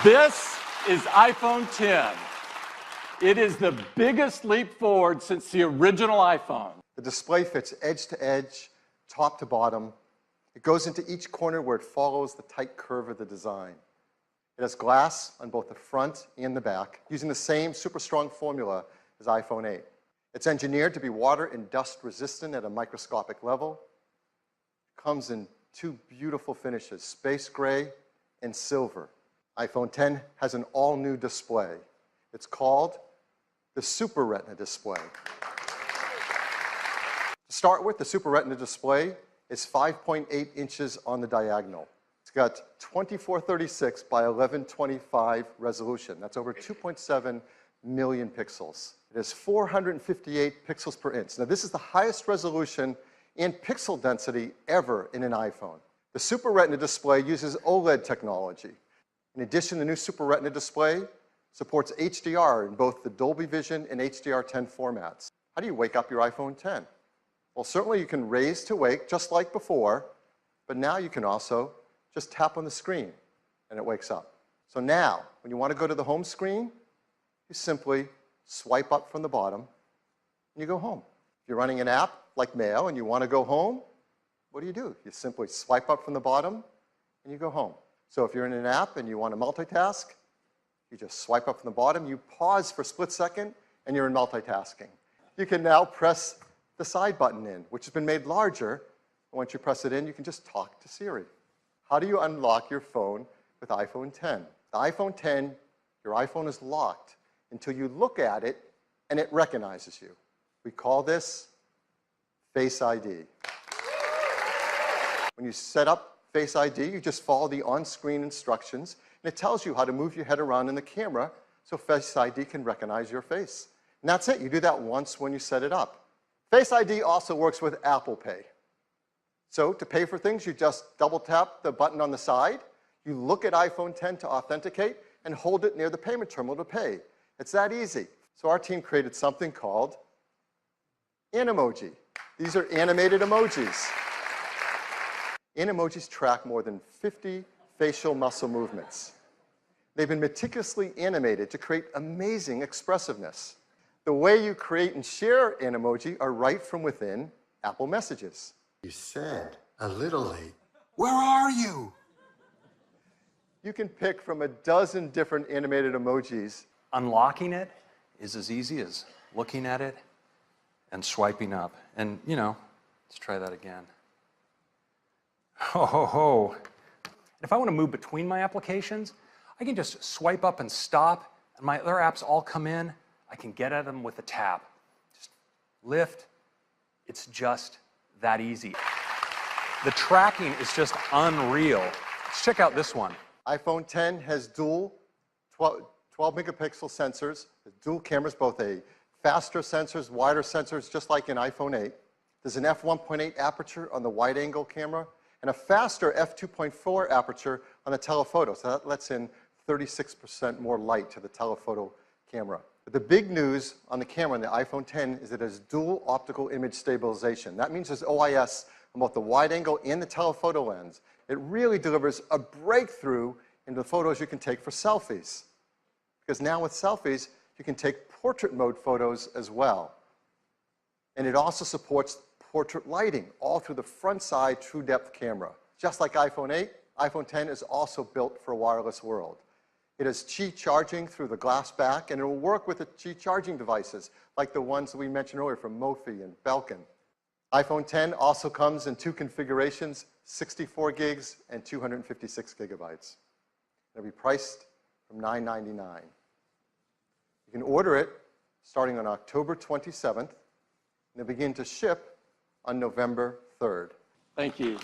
This is iPhone 10. It is the biggest leap forward since the original iPhone. The display fits edge to edge, top to bottom. It goes into each corner where it follows the tight curve of the design. It has glass on both the front and the back, using the same super strong formula as iPhone 8. It's engineered to be water and dust resistant at a microscopic level. It comes in two beautiful finishes, space gray and silver. iPhone 10 has an all-new display. It's called the Super Retina display. To start with, the Super Retina display is 5.8 inches on the diagonal. It's got 2436 by 1125 resolution. That's over 2.7 million pixels. It has 458 pixels per inch. Now, this is the highest resolution and pixel density ever in an iPhone. The Super Retina display uses OLED technology. In addition, the new Super Retina display supports HDR in both the Dolby Vision and HDR10 formats. How do you wake up your iPhone 10? Well, certainly you can raise to wake just like before, but now you can also just tap on the screen and it wakes up. So now, when you want to go to the home screen, you simply swipe up from the bottom and you go home. If you're running an app like Mail and you want to go home, what do? You simply swipe up from the bottom and you go home. So if you're in an app and you want to multitask, you just swipe up from the bottom, you pause for a split second, and you're in multitasking. You can now press the side button in, which has been made larger. And once you press it in, you can just talk to Siri. How do you unlock your phone with iPhone 10? The iPhone 10, your iPhone is locked until you look at it and it recognizes you. We call this Face ID. When you set up Face ID, you just follow the on-screen instructions, and it tells you how to move your head around in the camera so Face ID can recognize your face. And that's it. You do that once when you set it up. Face ID also works with Apple Pay. So to pay for things, you just double tap the button on the side, you look at iPhone 10 to authenticate, and hold it near the payment terminal to pay. It's that easy. So our team created something called Animoji. These are animated emojis. Animojis track more than 50 facial muscle movements. They've been meticulously animated to create amazing expressiveness. The way you create and share Animoji are right from within Apple Messages. You said a little late. Where are you? You can pick from a dozen different animated emojis. Unlocking it is as easy as looking at it and swiping up. And, let's try that again. Ho, ho, ho. If I want to move between my applications, I can just swipe up and stop, and my other apps all come in. I can get at them with a tap. Just lift. It's just that easy. The tracking is just unreal. Let's check out this one. iPhone 10 has dual 12 megapixel sensors, dual cameras, both a faster sensors, wider sensors, just like in iPhone 8. There's an f1.8 aperture on the wide-angle camera, and a faster f2.4 aperture on the telephoto. So that lets in 36% more light to the telephoto camera. But the big news on the camera on the iPhone 10 is that it has dual optical image stabilization. That means there's OIS on both the wide angle and the telephoto lens. It really delivers a breakthrough in the photos you can take for selfies. Because now with selfies, you can take portrait mode photos as well. And it also supports portrait lighting all through the front side true depth camera. Just like iPhone 8, iPhone 10 is also built for a wireless world. It has Qi charging through the glass back, and it will work with the Qi charging devices like the ones that we mentioned earlier from Mophie and Belkin. iPhone 10 also comes in two configurations, 64 gigs and 256 gigabytes. It'll be priced from $999. You can order it starting on October 27th, and they'll begin to ship on November 3rd. Thank you.